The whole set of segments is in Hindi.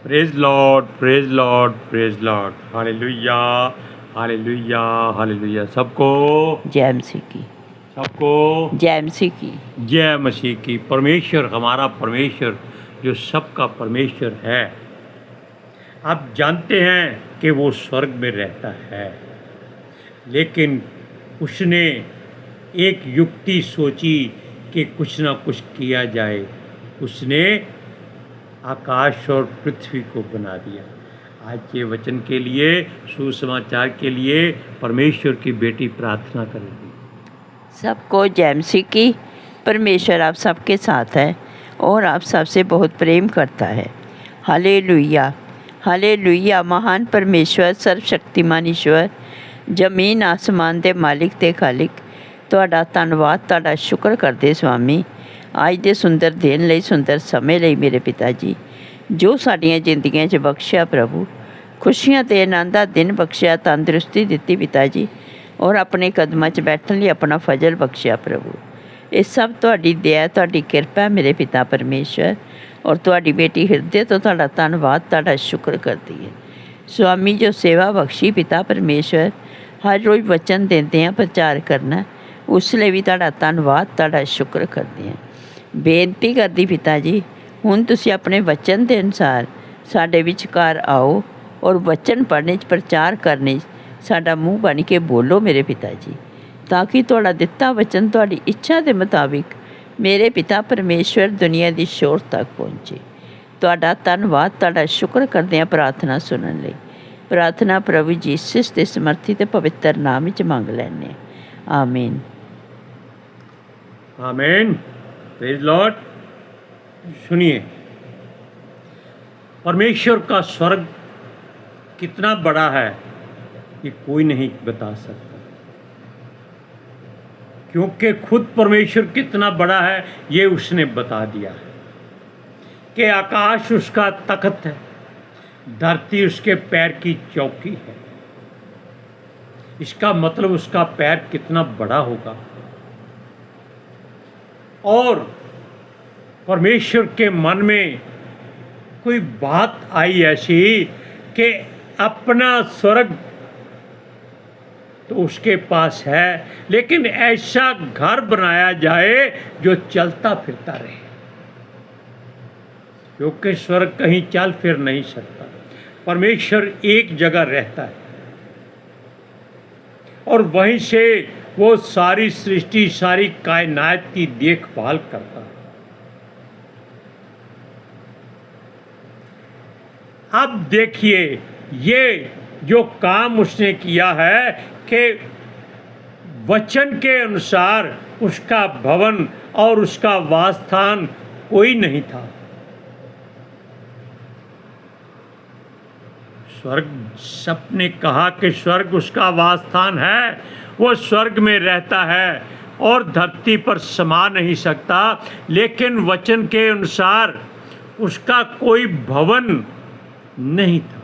Praise Lord, praise Lord, praise Lord. Hallelujah, hallelujah, hallelujah. सबको जय मसीह की, सबको जय मसीह की। जय मसीह की। परमेश्वर, हमारा परमेश्वर जो सबका परमेश्वर है, आप जानते हैं कि वो स्वर्ग में रहता है, लेकिन उसने एक युक्ति सोची कि कुछ ना कुछ किया जाए। उसने आकाश और पृथ्वी को बना दिया। आज के वचन के लिए, सुसमाचार के लिए परमेश्वर की बेटी प्रार्थना करेगी। सबको जय मसीह की। परमेश्वर आप सबके साथ है और आप सबसे बहुत प्रेम करता है। Hallelujah, hallelujah. महान परमेश्वर, सर्वशक्तिमान ईश्वर, जमीन आसमान ਦੇ ਮਾਲਿਕ ਤੇ ਖਾਲਿਕ, ਤੁਹਾਡਾ ਧੰਨਵਾਦ, ਤੁਹਾਡਾ ਸ਼ੁਕਰ ਕਰਦੇ स्वामी। ਅੱਜ ਦੇ ਸੁੰਦਰ ਦਿਨ ਲਈ, ਸੁੰਦਰ ਸਮੇਂ ਲਈ ਮੇਰੇ ਪਿਤਾ ਜੀ, ਜੋ ਸਾਡੀਆਂ ਜ਼ਿੰਦਗੀਆਂ 'ਚ ਬਖਸ਼ਿਆ ਪ੍ਰਭੂ, ਖੁਸ਼ੀਆਂ ਤੇ ਆਨੰਦ ਦਾ ਦਿਨ ਬਖਸ਼ਿਆ, ਤੰਦਰੁਸਤੀ ਦਿੱਤੀ ਪਿਤਾ ਜੀ, ਔਰ ਆਪਣੇ ਕਦਮਾਂ 'ਚ ਬੈਠਣ ਲਈ ਆਪਣਾ ਫਜ਼ਲ ਬਖਸ਼ਿਆ ਪ੍ਰਭੂ। ਇਹ ਸਭ ਤੁਹਾਡੀ ਦਇਆ, ਤੁਹਾਡੀ ਕਿਰਪਾ ਮੇਰੇ ਪਿਤਾ ਪਰਮੇਸ਼ਰ, ਔਰ ਤੁਹਾਡੀ ਬੇਟੀ ਹਿਰਦੇ ਤੋਂ ਤੁਹਾਡਾ ਧੰਨਵਾਦ, ਤੁਹਾਡਾ ਸ਼ੁਕਰ ਕਰਦੀ ਹੈ स्वामी। जो सेवा बख्शी पिता परमेश्वर, हर रोज़ वचन देते हैं प्रचार करना, उस लिए भी तुहाडा धन्नवाद, तुहाडा शुक्र करते हैं। बेनती करदी पिता जी, हुण तुसीं अपने वचन के अनुसार साडे विचकार आओ और वचन पढ़ने च, प्रचार करने च साडा मूँह बन के बोलो मेरे पिता जी, ताकि तुहाडा दिता वचन तुहाडी इच्छा के मुताबिक मेरे पिता परमेश्वर दुनिया की शोर तक पहुँचे। तुहाडा धन्नवाद, तुहाडा शुक्र करते हैं प्रार्थना सुनने ਲਈ। प्रार्थना प्रभु जीसस के समर्थी ते पवित्र नाम विच मंग लैने, आमीन। आमीन। Praise Lord. सुनिए, परमेश्वर का स्वर्ग कितना बड़ा है ये कोई नहीं बता सकता, क्योंकि खुद परमेश्वर कितना बड़ा है ये उसने बता दिया है कि आकाश उसका तख्त है, धरती उसके पैर की चौकी है। इसका मतलब उसका पैर कितना बड़ा होगा। और परमेश्वर के मन में कोई बात आई ऐसी कि अपना स्वर्ग तो उसके पास है, लेकिन ऐसा घर बनाया जाए जो चलता फिरता रहे, क्योंकि स्वर्ग कहीं चल फिर नहीं सकता। परमेश्वर एक जगह रहता है और वहीं से वो सारी सृष्टि, सारी कायनात की देखभाल करता है। अब देखिए, ये जो काम उसने किया है कि वचन के अनुसार उसका भवन और उसका वासस्थान कोई नहीं था। स्वर्ग, सबने कहा कि स्वर्ग उसका वासस्थान है, वो स्वर्ग में रहता है और धरती पर समा नहीं सकता, लेकिन वचन के अनुसार उसका कोई भवन नहीं था।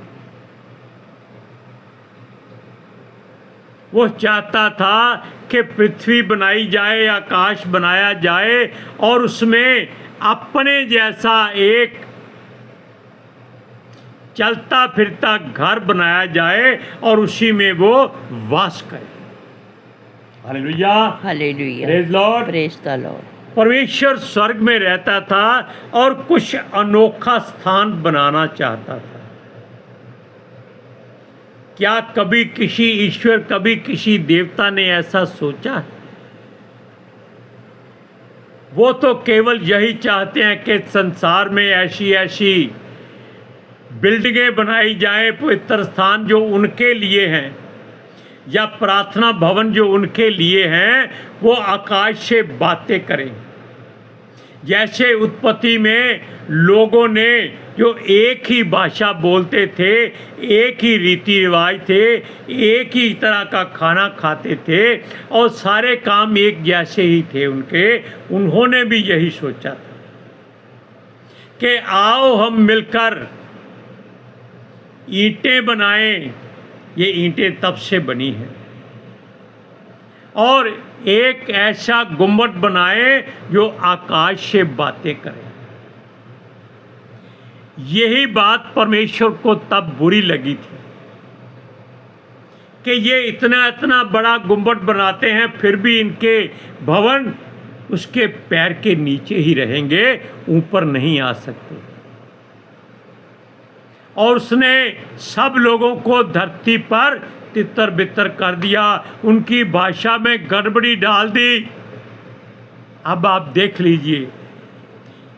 वो चाहता था कि पृथ्वी बनाई जाए, आकाश बनाया जाए और उसमें अपने जैसा एक चलता फिरता घर बनाया जाए और उसी में वो वास करे। Hallelujah, hallelujah, praise Lord, praise the Lord. परमेश्वर स्वर्ग में रहता था और कुछ अनोखा स्थान बनाना चाहता था। क्या कभी किसी ईश्वर, कभी किसी देवता ने ऐसा सोचा? वो तो केवल यही चाहते हैं कि संसार में ऐसी ऐसी बिल्डिंगें बनाई जाएं, पवित्र स्थान जो उनके लिए हैं, या प्रार्थना भवन जो उनके लिए हैं, वो आकाश से बातें करें। जैसे उत्पत्ति में लोगों ने जो एक ही भाषा बोलते थे, एक ही रीति रिवाज थे, एक ही तरह का खाना खाते थे और सारे काम एक जैसे ही थे उनके, उन्होंने भी यही सोचा था कि आओ हम मिलकर ईंटें बनाएं। ये ईंटें तब से बनी हैं और एक ऐसा गुम्बद बनाए जो आकाश से बातें करे। यही बात परमेश्वर को तब बुरी लगी थी कि ये इतना इतना बड़ा गुंबद बनाते हैं, फिर भी इनके भवन उसके पैर के नीचे ही रहेंगे, ऊपर नहीं आ सकते। और उसने सब लोगों को धरती पर तितर बितर कर दिया, उनकी भाषा में गड़बड़ी डाल दी। अब आप देख लीजिए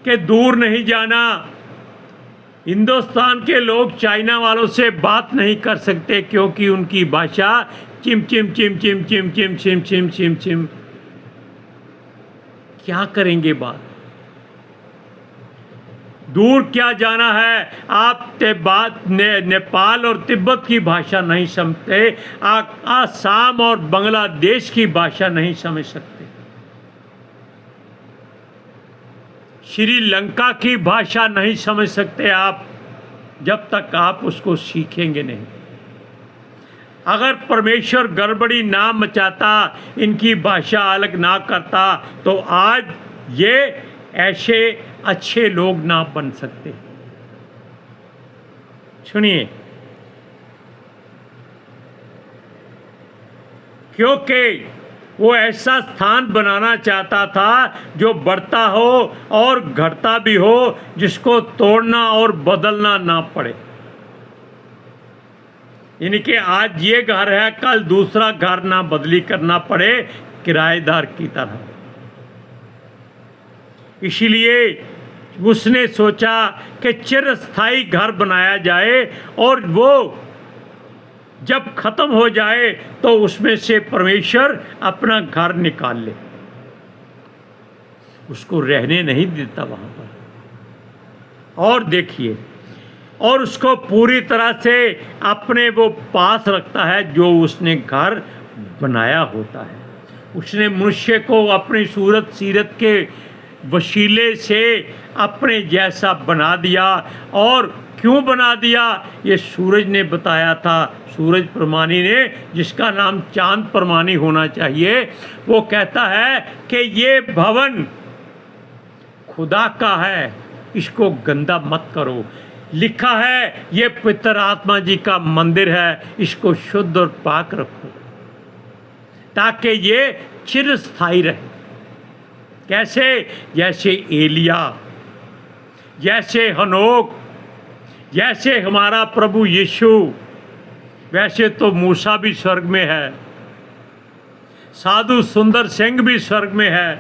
कि दूर नहीं जाना, हिंदुस्तान के लोग चाइना वालों से बात नहीं कर सकते क्योंकि उनकी भाषा चिम चिम चिम चिम चिम चिम चिम चिम चिम चिम। क्या करेंगे बात? दूर क्या जाना है, आप नेपाल और तिब्बत की भाषा नहीं समझते, आसाम और बांग्लादेश की भाषा नहीं समझ सकते, श्रीलंका की भाषा नहीं समझ सकते आप, जब तक आप उसको सीखेंगे नहीं। अगर परमेश्वर गड़बड़ी ना मचाता, इनकी भाषा अलग ना करता, तो आज ये ऐसे अच्छे लोग ना बन सकते। सुनिए, क्योंकि वो ऐसा स्थान बनाना चाहता था जो बढ़ता हो और घटता भी हो, जिसको तोड़ना और बदलना ना पड़े। यानी कि आज ये घर है, कल दूसरा घर ना बदली करना पड़े किराएदार की तरह। इसीलिए उसने सोचा कि चिरस्थायी घर बनाया जाए और वो जब खत्म हो जाए तो उसमें से परमेश्वर अपना घर निकाल ले। उसको रहने नहीं देता वहां पर। और देखिए, और उसको पूरी तरह से अपने वो पास रखता है जो उसने घर बनाया होता है। उसने मनुष्य को अपनी सूरत सीरत के वसीले से अपने जैसा बना दिया। और क्यों बना दिया, ये सूरज ने बताया था, सूरज प्रमाणी ने, जिसका नाम चांद प्रमाणी होना चाहिए। वो कहता है कि ये भवन खुदा का है, इसको गंदा मत करो। लिखा है ये पवित्र आत्मा जी का मंदिर है, इसको शुद्ध और पाक रखो ताकि ये चिरस्थायी रहे। कैसे? जैसे एलिया, जैसे हनोक, जैसे हमारा प्रभु यीशु। वैसे तो मूसा भी स्वर्ग में है, साधु सुंदर सिंह भी स्वर्ग में है,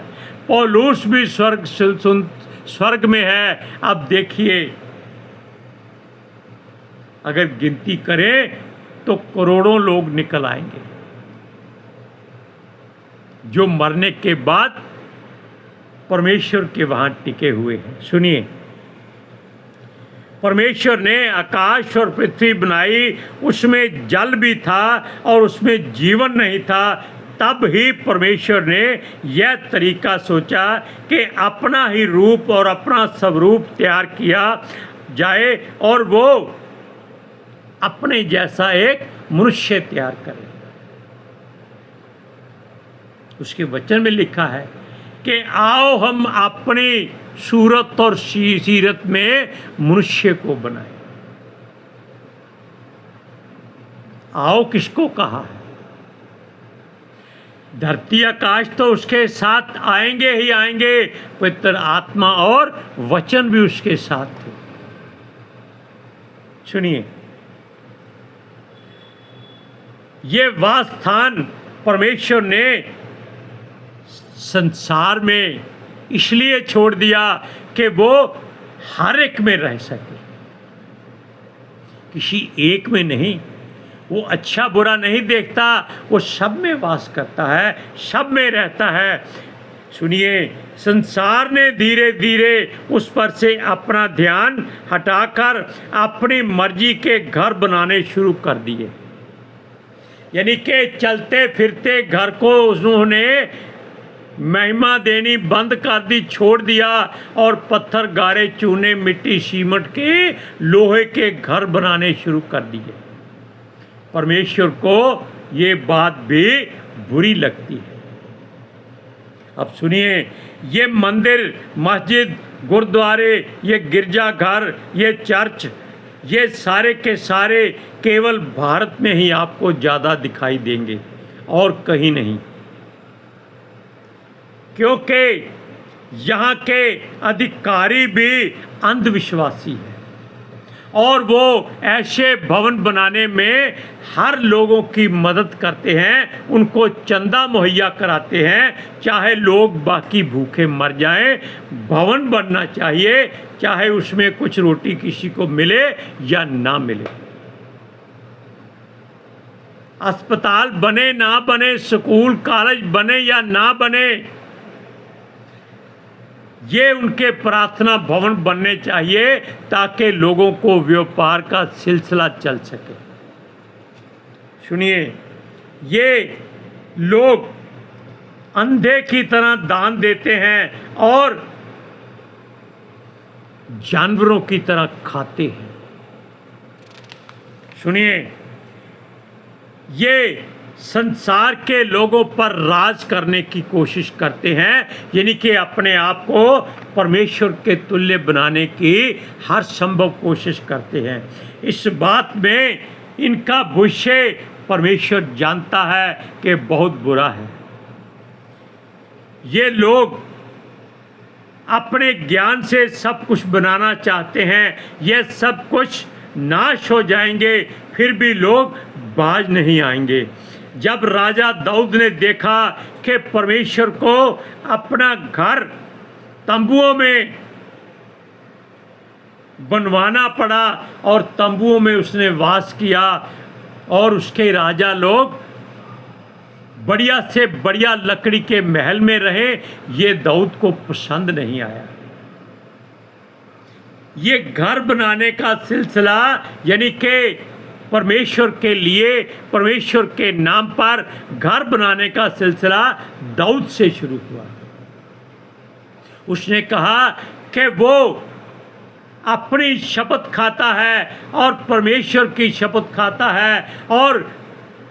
पौलुस भी स्वर्ग में है। अब देखिए, अगर गिनती करें तो करोड़ों लोग निकल आएंगे जो मरने के बाद परमेश्वर के वहां टिके हुए हैं। सुनिए, परमेश्वर ने आकाश और पृथ्वी बनाई, उसमें जल भी था और उसमें जीवन नहीं था। तब ही परमेश्वर ने यह तरीका सोचा कि अपना ही रूप और अपना स्वरूप तैयार किया जाए और वो अपने जैसा एक मनुष्य तैयार करे। उसके वचन में लिखा है कि आओ हम अपनी सूरत और सीरत में मनुष्य को बनाए। आओ किसको कहा है? धरती आकाश तो उसके साथ आएंगे ही आएंगे, पवित्र आत्मा और वचन भी उसके साथ थे। सुनिए, ये वह स्थान परमेश्वर ने संसार में इसलिए छोड़ दिया कि वो हर एक में रह सके, किसी एक में नहीं। वो अच्छा बुरा नहीं देखता, वो सब में वास करता है, सब में रहता है। सुनिए, संसार ने धीरे धीरे उस पर से अपना ध्यान हटाकर अपनी मर्जी के घर बनाने शुरू कर दिए। यानी कि चलते फिरते घर को उन्होंने महिमा देनी बंद कर दी, छोड़ दिया, और पत्थर गारे चूने मिट्टी सीमेंट के लोहे के घर बनाने शुरू कर दिए। परमेश्वर को ये बात भी बुरी लगती है। अब सुनिए, ये मंदिर, मस्जिद गुरुद्वारे, ये गिरजाघर, ये चर्च, ये सारे के सारे केवल भारत में ही आपको ज़्यादा दिखाई देंगे और कहीं नहीं, क्योंकि यहाँ के अधिकारी भी अंधविश्वासी हैं और वो ऐसे भवन बनाने में हर लोगों की मदद करते हैं, उनको चंदा मुहैया कराते हैं, चाहे लोग बाकी भूखे मर जाएं, भवन बनना चाहिए, चाहे उसमें कुछ रोटी किसी को मिले या ना मिले। अस्पताल बने ना बने, स्कूल कॉलेज बने या ना बने, ये उनके प्रार्थना भवन बनने चाहिए ताकि लोगों को व्यापार का सिलसिला चल सके। सुनिए, ये लोग अंधे की तरह दान देते हैं और जानवरों की तरह खाते हैं। सुनिए, ये संसार के लोगों पर राज करने की कोशिश करते हैं, यानी कि अपने आप को परमेश्वर के तुल्य बनाने की हर संभव कोशिश करते हैं। इस बात में इनका भविष्य परमेश्वर जानता है कि बहुत बुरा है। ये लोग अपने ज्ञान से सब कुछ बनाना चाहते हैं, ये सब कुछ नाश हो जाएंगे, फिर भी लोग बाज नहीं आएंगे। जब राजा दाऊद ने देखा कि परमेश्वर को अपना घर तंबुओं में बनवाना पड़ा और तंबुओं में उसने वास किया और उसके राजा लोग बढ़िया से बढ़िया लकड़ी के महल में रहे, ये दाऊद को पसंद नहीं आया। ये घर बनाने का सिलसिला, यानी कि परमेश्वर के लिए, परमेश्वर के नाम पर घर बनाने का सिलसिला दाऊद से शुरू हुआ। उसने कहा कि वो अपनी शपथ खाता है और परमेश्वर की शपथ खाता है और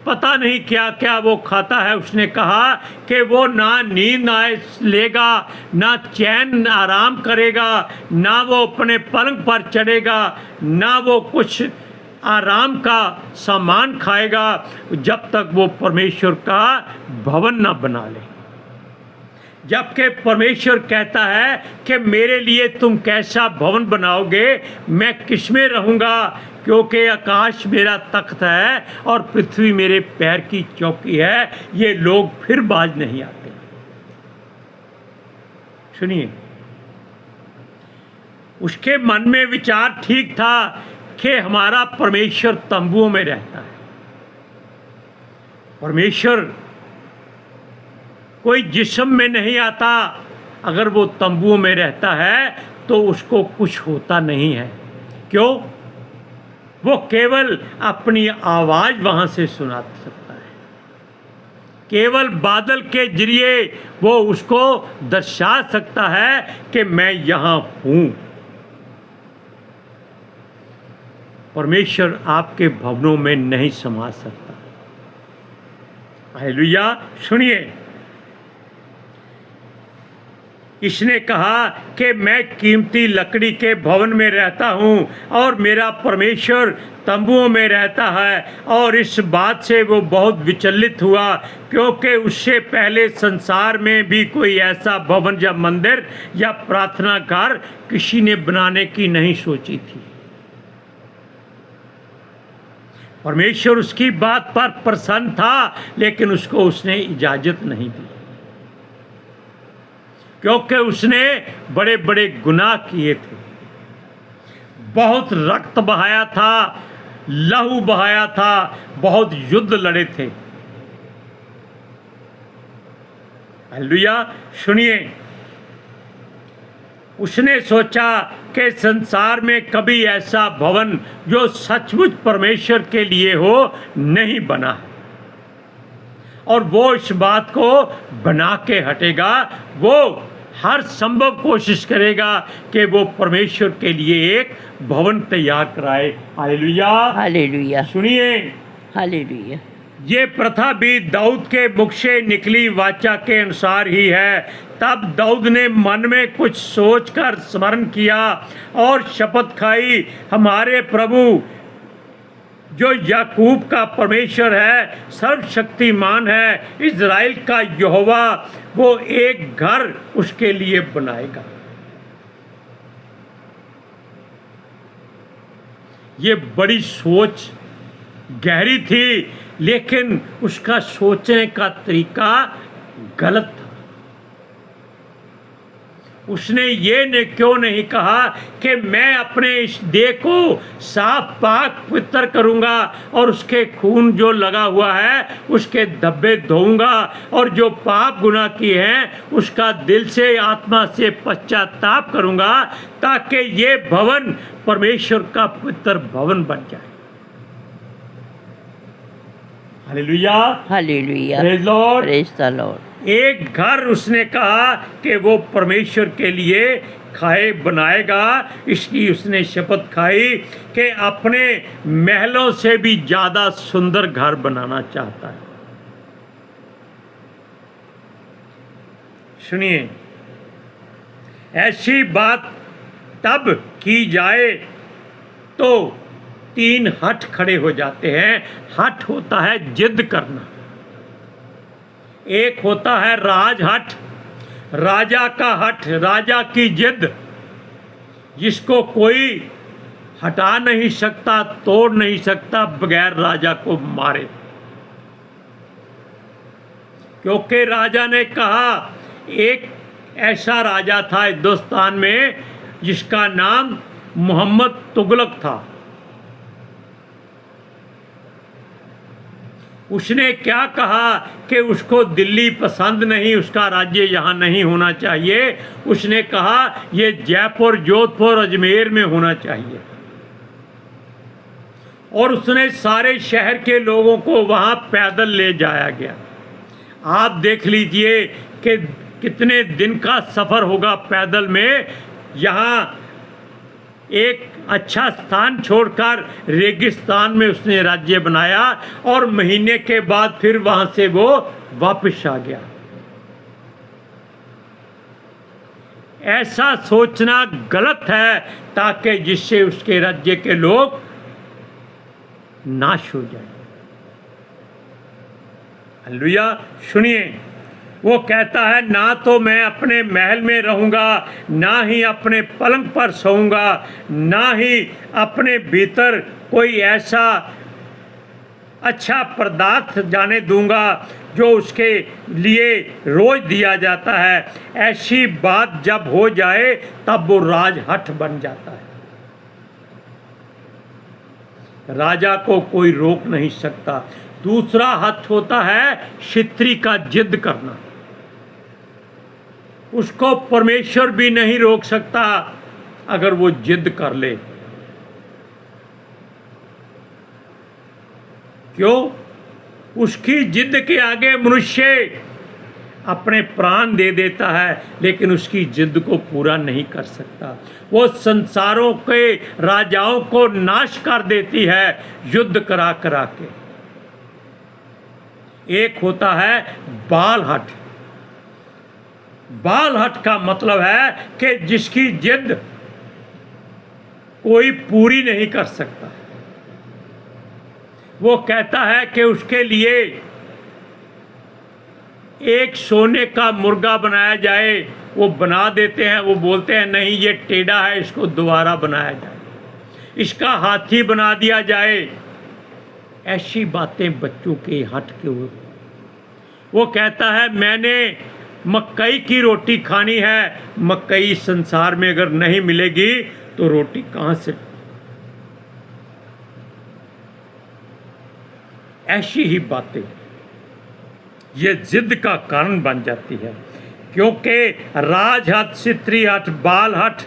पता नहीं क्या क्या वो खाता है। उसने कहा कि वो ना नींद लेगा, ना चैन आराम करेगा, ना वो अपने पलंग पर चढ़ेगा, ना वो कुछ आराम का सामान खाएगा जब तक वो परमेश्वर का भवन ना बना ले। जबकि परमेश्वर कहता है कि मेरे लिए तुम कैसा भवन बनाओगे, मैं किसमें रहूँगा, क्योंकि आकाश मेरा तख्त है और पृथ्वी मेरे पैर की चौकी है। ये लोग फिर बाज नहीं आते। सुनिए, उसके मन में विचार ठीक था कि हमारा परमेश्वर तंबुओं में रहता है। परमेश्वर कोई जिस्म में नहीं आता। अगर वो तंबुओं में रहता है तो उसको कुछ होता नहीं है। क्यों? वो केवल अपनी आवाज़ वहाँ से सुना सकता है। केवल बादल के जरिए वो उसको दर्शा सकता है कि मैं यहाँ हूँ। परमेश्वर आपके भवनों में नहीं समा सकता। हालेलुया। सुनिए, इसने कहा कि मैं कीमती लकड़ी के भवन में रहता हूँ और मेरा परमेश्वर तंबुओं में रहता है। और इस बात से वो बहुत विचलित हुआ, क्योंकि उससे पहले संसार में भी कोई ऐसा भवन या मंदिर या प्रार्थना घर किसी ने बनाने की नहीं सोची थी। परमेश्वर उसकी बात पर प्रसन्न था, लेकिन उसको उसने इजाज़त नहीं दी, क्योंकि उसने बड़े बड़े गुनाह किए थे, बहुत रक्त बहाया था, लहू बहाया था, बहुत युद्ध लड़े थे। हालेलुया। सुनिए, उसने सोचा कि संसार में कभी ऐसा भवन जो सचमुच परमेश्वर के लिए हो नहीं बना है, और वो इस बात को बना के हटेगा। वो हर संभव कोशिश करेगा कि वो परमेश्वर के लिए एक भवन तैयार कराए। हालेलुया। हालेलुया। सुनिए, हालेलुया। ये प्रथा भी दाऊद के मुख से निकली वाचा के अनुसार ही है। तब दाऊद ने मन में कुछ सोचकर स्मरण किया और शपथ खाई, हमारे प्रभु जो याकूब का परमेश्वर है, सर्वशक्तिमान है, इज़राइल का यहोवा, वो एक घर उसके लिए बनाएगा। ये बड़ी सोच गहरी थी, लेकिन उसका सोचने का तरीका गलत था। उसने ये क्यों नहीं कहा कि मैं अपने इस देह को साफ पाक पवित्र करूंगा और उसके खून जो लगा हुआ है उसके धब्बे धोऊंगा, और जो पाप गुनाह किए हैं उसका दिल से आत्मा से पश्चाताप करूंगा, ताकि ये भवन परमेश्वर का पवित्र भवन बन जाए। Hallelujah, hallelujah, praise Lord, praise the Lord. एक घर उसने कहा कि वो परमेश्वर के लिए खाए बनाएगा। इसकी उसने शपथ खाई कि अपने महलों से भी ज़्यादा सुंदर घर बनाना चाहता है। सुनिए, ऐसी बात तब की जाए तो 3 हठ खड़े हो जाते हैं। हठ होता है जिद करना, एक होता है राज हठ, राजा का हठ, राजा की जिद, जिसको कोई हटा नहीं सकता, तोड़ नहीं सकता बगैर राजा को मारे। क्योंकि राजा ने कहा, एक ऐसा राजा था हिंदुस्तान में जिसका नाम मोहम्मद तुगलक था। उसने क्या कहा कि उसको दिल्ली पसंद नहीं, उसका राज्य यहाँ नहीं होना चाहिए। उसने कहा ये जयपुर, जोधपुर, अजमेर में होना चाहिए। और उसने सारे शहर के लोगों को वहाँ पैदल ले जाया गया। आप देख लीजिए कि कितने दिन का सफ़र होगा पैदल में। यहाँ एक अच्छा स्थान छोड़कर रेगिस्तान में उसने राज्य बनाया, और महीने के बाद फिर वहां से वो वापस आ गया। ऐसा सोचना गलत है, ताकि जिससे उसके राज्य के लोग नाश हो जाए। हालेलुया। सुनिए, वो कहता है, ना तो मैं अपने महल में रहूँगा, ना ही अपने पलंग पर सोऊंगा, ना ही अपने भीतर कोई ऐसा अच्छा पदार्थ जाने दूंगा जो उसके लिए रोज दिया जाता है। ऐसी बात जब हो जाए तब वो राजहठ बन जाता है। राजा को कोई रोक नहीं सकता। दूसरा हठ होता है क्षत्रिय का जिद करना। उसको परमेश्वर भी नहीं रोक सकता अगर वो जिद कर ले। क्यों? उसकी जिद के आगे मनुष्य अपने प्राण दे देता है, लेकिन उसकी जिद को पूरा नहीं कर सकता। वो संसारों के राजाओं को नाश कर देती है युद्ध करा करा के। एक होता है बाल हठ। बाल हठ का मतलब है कि जिसकी जिद कोई पूरी नहीं कर सकता। वो कहता है कि उसके लिए एक सोने का मुर्गा बनाया जाए, वो बना देते हैं। वो बोलते हैं नहीं ये टेढ़ा है, इसको दोबारा बनाया जाए, इसका हाथी बना दिया जाए। ऐसी बातें बच्चों के हठ के हुए। वो कहता है मैंने मकई की रोटी खानी है। मकई संसार में अगर नहीं मिलेगी तो रोटी कहाँ से? ऐसी ही बातें ये जिद का कारण बन जाती है। क्योंकि राजहठ, क्षत्रिय हठ, बाल हठ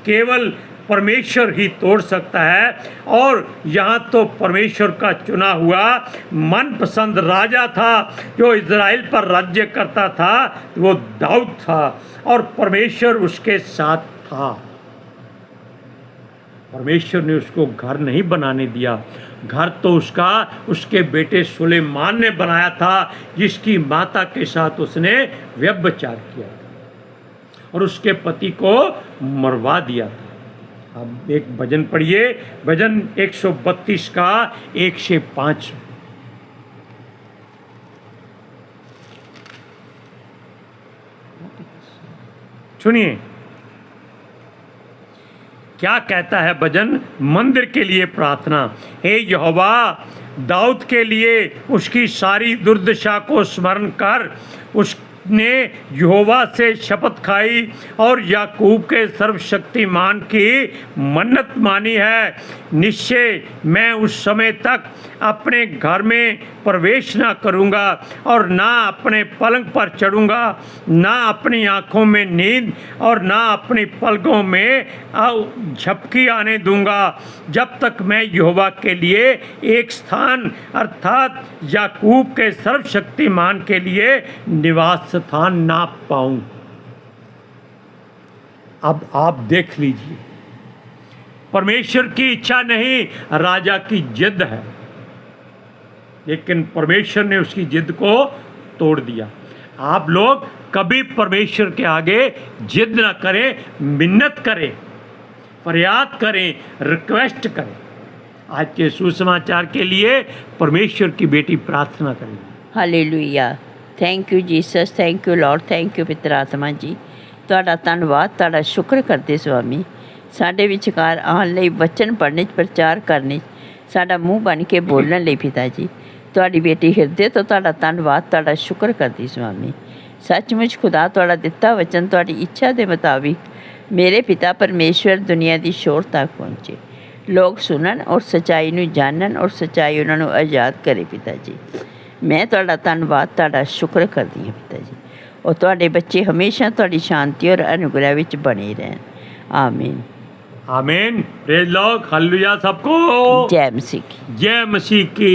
केवल परमेश्वर ही तोड़ सकता है। और यहाँ तो परमेश्वर का चुना हुआ मनपसंद राजा था जो इज़राइल पर राज्य करता था, वो दाऊद था, और परमेश्वर उसके साथ था। परमेश्वर ने उसको घर नहीं बनाने दिया, घर तो उसका उसके बेटे सुलेमान ने बनाया था, जिसकी माता के साथ उसने व्यभिचार किया था और उसके पति को मरवा दिया था। अब एक भजन पढ़िए, भजन 132 का 1 से 5। सुनिए क्या कहता है भजन। मंदिर के लिए प्रार्थना। हे यहोवा, दाऊद के लिए उसकी सारी दुर्दशा को स्मरण कर। उसने यहोवा से शपथ खाई और याकूब के सर्वशक्तिमान की मन्नत मानी है। निश्चय मैं उस समय तक अपने घर में प्रवेश ना करूँगा और ना अपने पलंग पर चढ़ूँगा, ना अपनी आँखों में नींद और ना अपनी पलकों में झपकी आने दूँगा, जब तक मैं यहोवा के लिए एक स्थान अर्थात याकूब के सर्वशक्तिमान के लिए निवास स्थान ना पाऊँ। अब आप देख लीजिए, परमेश्वर की इच्छा नहीं, राजा की जिद है, लेकिन परमेश्वर ने उसकी जिद को तोड़ दिया। आप लोग कभी परमेश्वर के आगे जिद ना करें, मिन्नत करें, फरियाद करें, रिक्वेस्ट करें। आज के सुसमाचार के लिए परमेश्वर की बेटी प्रार्थना करेंगे। Hallelujah. Thank you Jesus, thank you Lord, thank you पितर आत्मा जी। ਤੁਹਾਡਾ ਧੰਨਵਾਦ, ਤੁਹਾਡਾ ਸ਼ੁਕਰ ਕਰਦੇ ਸੁਆਮੀ। ਸਾਡੇ ਵਿਚਕਾਰ ਆਉਣ ਲਈ, ਵਚਨ ਪੜ੍ਹਨੇ 'ਚ, ਪ੍ਰਚਾਰ ਕਰਨੇ 'ਚ, ਸਾਡਾ ਮੂੰਹ ਬਣ ਕੇ ਬੋਲਣ ਲਈ ਪਿਤਾ ਜੀ। ਤੁਹਾਡੀ ਬੇਟੀ ਹਿਰਦੇ ਤੋਂ ਤੁਹਾਡਾ ਧੰਨਵਾਦ, ਤੁਹਾਡਾ ਸ਼ੁਕਰ ਕਰਦੀ ਸੁਆਮੀ। ਸੱਚਮੁੱਚ ਖੁਦਾ ਤੁਹਾਡਾ ਦਿੱਤਾ ਵਚਨ ਤੁਹਾਡੀ ਇੱਛਾ ਦੇ ਮੁਤਾਬਿਕ ਮੇਰੇ ਪਿਤਾ ਪਰਮੇਸ਼ਵਰ ਦੁਨੀਆ ਦੀ ਸ਼ੋਰ ਤੱਕ ਪਹੁੰਚੇ। ਲੋਕ ਸੁਣਨ ਔਰ ਸੱਚਾਈ ਨੂੰ ਜਾਣਨ ਔਰ ਸੱਚਾਈ ਉਹਨਾਂ ਨੂੰ ਆਜ਼ਾਦ ਕਰੇ ਪਿਤਾ ਜੀ। ਮੈਂ ਤੁਹਾਡਾ ਧੰਨਵਾਦ, ਤੁਹਾਡਾ ਸ਼ੁਕਰ ਕਰਦੀ ਹਾਂ ਪਿਤਾ ਜੀ। और तुहाडे बच्चे हमेशा तुहाडी शांति और अनुग्रह विच बने रहन। आमीन आमीन। प्रेज लॉर्ड, हालेलुया सबको। जय मसीह की। जय मसीह की।